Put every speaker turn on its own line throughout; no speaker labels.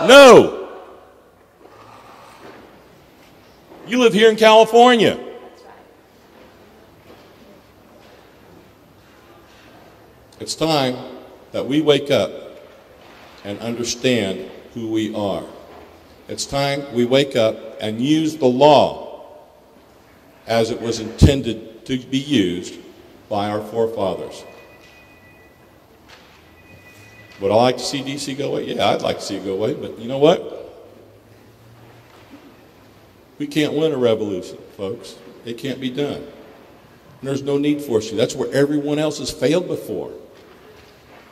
No. You live here in California. It's time that we wake up and understand who we are. It's time we wake up and use the law as it was intended to be used by our forefathers. Would I like to see D.C. go away? Yeah, I'd like to see it go away, but you know what? We can't win a revolution, folks. It can't be done. And there's no need for us to. That's where everyone else has failed before.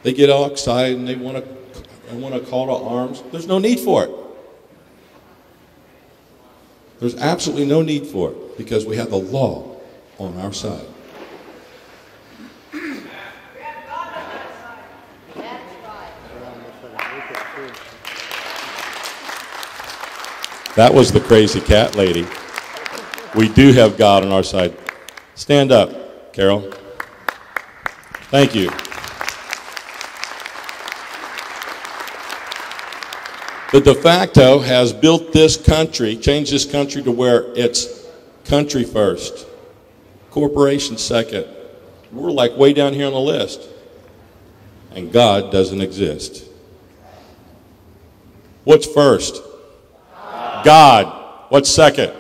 They get all excited and they want to call to arms. There's no need for it. There's absolutely no need for it because we have the law on our side. That was the crazy cat lady. We do have God on our side. Stand up, Carol. Thank you. The de facto has built this country, changed this country to where it's country first, corporation second. We're like way down here on the list. And God doesn't exist. What's first? God. What's second?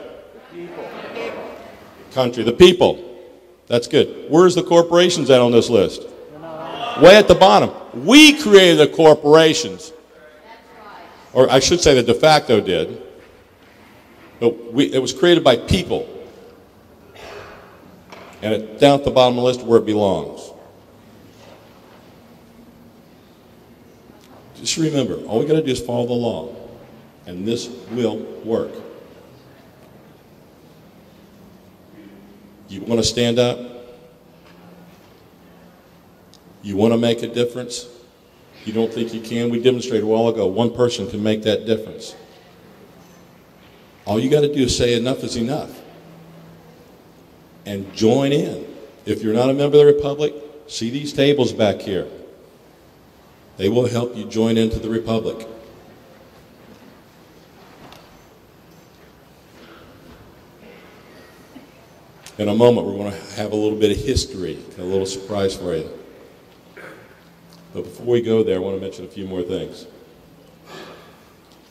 The people. Country. The people. That's good. Where's the corporations at on this list? Way at the bottom. We created the corporations. Or I should say the de facto did. But it was created by people. And it's down at the bottom of the list where it belongs. Just remember, all we got to do is follow the law. And this will work. You want to stand up? You want to make a difference? You don't think you can? We demonstrated a while ago, one person can make that difference. All you got to do is say enough is enough. And join in. If you're not a member of the Republic, see these tables back here. They will help you join into the Republic. In a moment, we're going to have a little bit of history, a little surprise for you. But before we go there, I want to mention a few more things.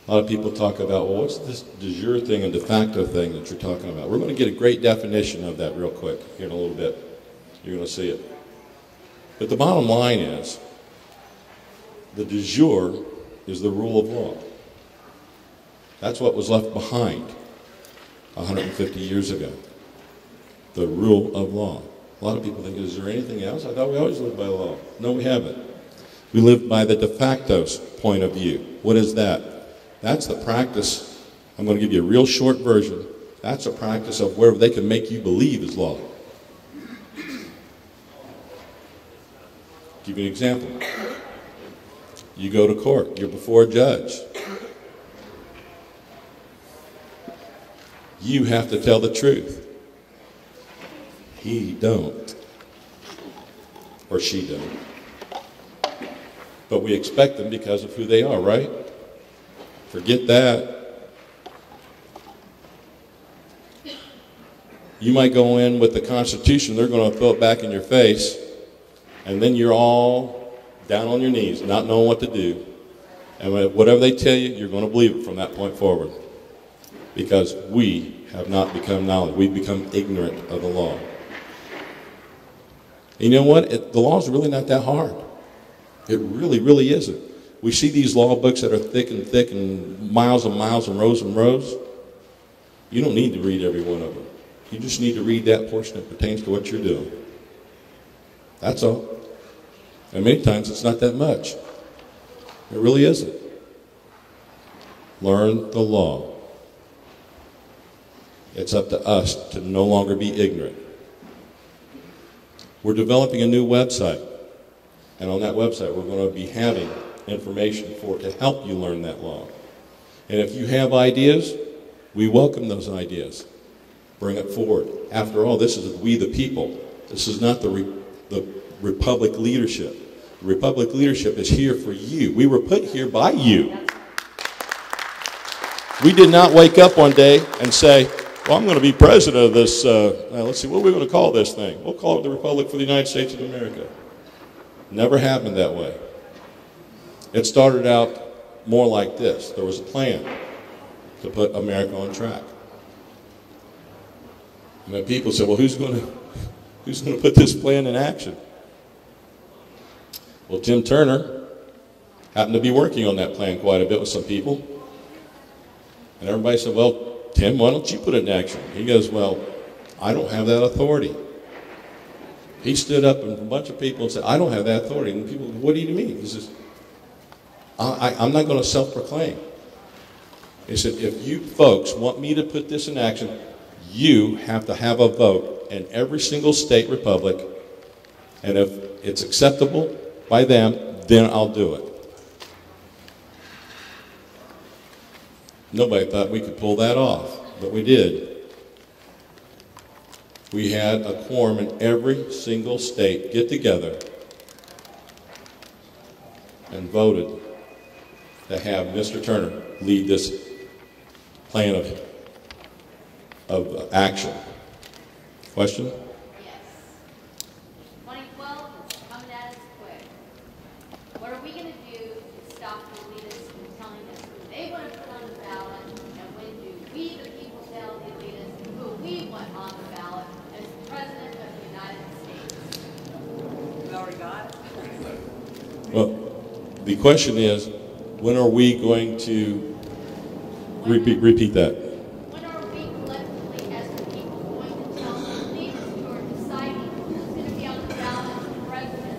A lot of people talk about, well, what's this de jure thing and de facto thing that you're talking about? We're going to get a great definition of that real quick here in a little bit. You're going to see it. But the bottom line is, the de jure is the rule of law. That's what was left behind 150 years ago. The rule of law. A lot of people think, is there anything else? I thought we always lived by law. No, we haven't. We live by the de facto's point of view. What is that? That's the practice. I'm going to give you a real short version. That's a practice of where they can make you believe is law. Give you an example. You go to court. You're before a judge. You have to tell the truth. He don't. Or she don't. But we expect them because of who they are, right? Forget that. You might go in with the Constitution, they're going to throw it back in your face, and then you're all down on your knees, not knowing what to do. And whatever they tell you, you're going to believe it from that point forward. Because we have not become knowledge. We've become ignorant of the law. And you know what? The law is really not that hard. It really, really isn't. We see these law books that are thick and miles and miles and rows and rows. You don't need to read every one of them. You just need to read that portion that pertains to what you're doing. That's all. And many times it's not that much. It really isn't. Learn the law. It's up to us to no longer be ignorant. We're developing a new website. And on that website, we're going to be having information to help you learn that law. And if you have ideas, we welcome those ideas. Bring it forward. After all, this is we the people. This is not the Republic leadership. The Republic leadership is here for you. We were put here by you. We did not wake up one day and say, well, I'm going to be president of this, let's see, what are we going to call this thing? We'll call it the Republic for the United States of America. Never happened that way. It started out more like this. There was a plan to put America on track. And then people said, well, who's going to put this plan in action? Well, Tim Turner happened to be working on that plan quite a bit with some people. And everybody said, well, Tim, why don't you put it in action? He goes, well, I don't have that authority. He stood up and a bunch of people and said, I don't have that authority. And people, what do you mean? He says, I'm not going to self-proclaim. He said, if you folks want me to put this in action, you have to have a vote in every single state republic, and if it's acceptable by them, then I'll do it. Nobody thought we could pull that off, but we did. We had a quorum in every single state get together and voted to have Mr. Turner lead this plan of action. Question?
Yes. 2012 is coming at us quick. What are we going to do to stop the elitists from telling us who they want to put on the ballot, and when do we, the people, tell the elitists who we want on the ballot as President of the United States? We already got it.
Well, the question is, when are we going to repeat that?
When are we collectively as the people going to tell the elitists who are deciding who's going to be on the ballot for president?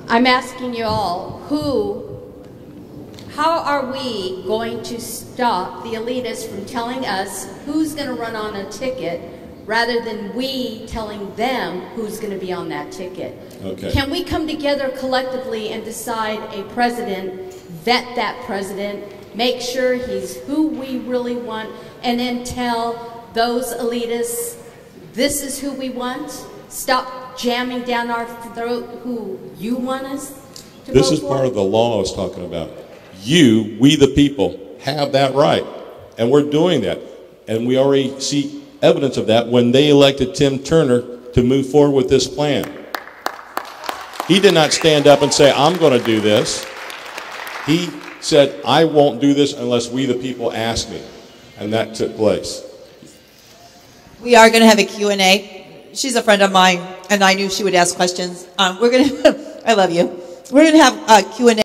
I'm asking you all, how are we going to stop the elitists from telling us who's going to run on a ticket rather than we telling them who's going to be on that ticket?
Okay.
Can we come together collectively and decide a president, vet that president, make sure he's who we really want, and then tell those elitists, this is who we want? Stop jamming down our throat who you want us to
This
vote
is
for?
part of the law I was talking about. You, we the people, have that right. And we're doing that. And we already see evidence of that when they elected Tim Turner to move forward with this plan. He did not stand up and say, I'm going to do this. He said, I won't do this unless we the people ask me. And that took place.
We are going to have a Q&A. She's a friend of mine, and I knew she would ask questions. We're going to, I love you. We're going to have a Q&A.